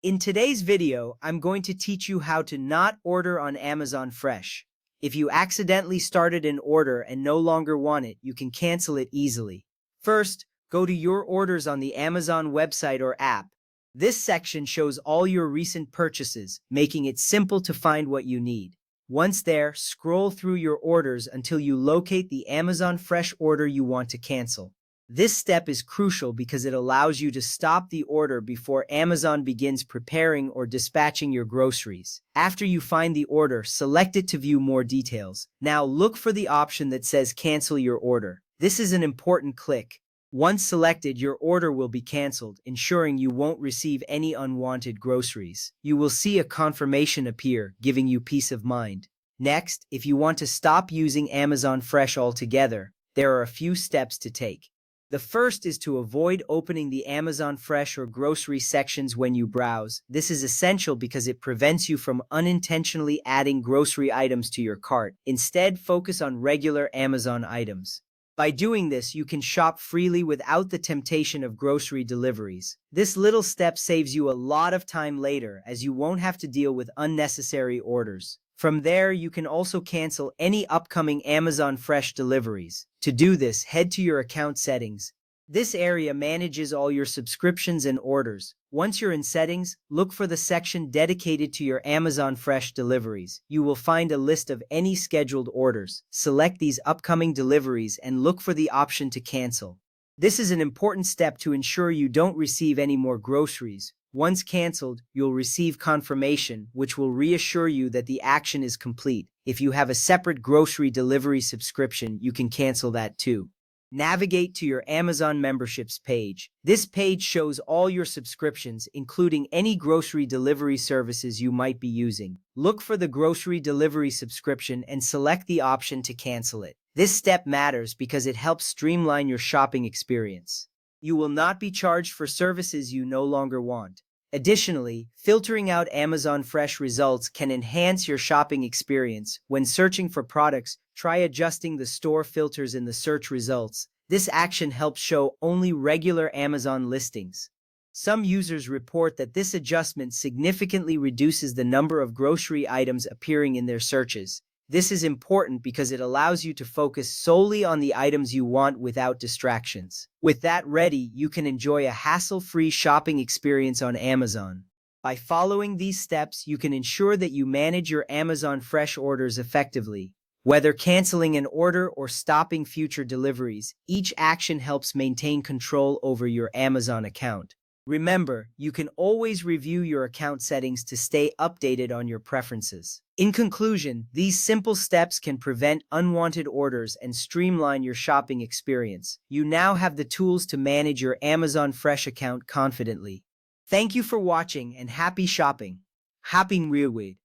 In today's video, I'm going to teach you how to not order on Amazon Fresh. If you accidentally started an order and no longer want it, you can cancel it easily. First, go to your orders on the Amazon website or app. This section shows all your recent purchases, making it simple to find what you need. Once there, scroll through your orders until you locate the Amazon Fresh order you want to cancel. This step is crucial because it allows you to stop the order before Amazon begins preparing or dispatching your groceries. After you find the order, select it to view more details. Now look for the option that says Cancel Your Order. This is an important click. Once selected, your order will be canceled, ensuring you won't receive any unwanted groceries. You will see a confirmation appear, giving you peace of mind. Next, if you want to stop using Amazon Fresh altogether, there are a few steps to take. The first is to avoid opening the Amazon Fresh or grocery sections when you browse. This is essential because it prevents you from unintentionally adding grocery items to your cart. Instead, focus on regular Amazon items. By doing this, you can shop freely without the temptation of grocery deliveries. This little step saves you a lot of time later, as you won't have to deal with unnecessary orders. From there, you can also cancel any upcoming Amazon Fresh deliveries. To do this, head to your account settings. This area manages all your subscriptions and orders. Once you're in settings, look for the section dedicated to your Amazon Fresh deliveries. You will find a list of any scheduled orders. Select these upcoming deliveries and look for the option to cancel. This is an important step to ensure you don't receive any more groceries. Once canceled, you'll receive confirmation, which will reassure you that the action is complete. If you have a separate grocery delivery subscription, you can cancel that too. Navigate to your Amazon Memberships page. This page shows all your subscriptions, including any grocery delivery services you might be using. Look for the grocery delivery subscription and select the option to cancel it. This step matters because it helps streamline your shopping experience. You will not be charged for services you no longer want. Additionally, filtering out Amazon Fresh results can enhance your shopping experience. When searching for products, try adjusting the store filters in the search results. This action helps show only regular Amazon listings. Some users report that this adjustment significantly reduces the number of grocery items appearing in their searches. This is important because it allows you to focus solely on the items you want without distractions. With that ready, you can enjoy a hassle-free shopping experience on Amazon. By following these steps, you can ensure that you manage your Amazon Fresh orders effectively. Whether canceling an order or stopping future deliveries, each action helps maintain control over your Amazon account. Remember, you can always review your account settings to stay updated on your preferences. In conclusion, these simple steps can prevent unwanted orders and streamline your shopping experience. You now have the tools to manage your Amazon Fresh account confidently. Thank you for watching and happy shopping. Happy Rearweed.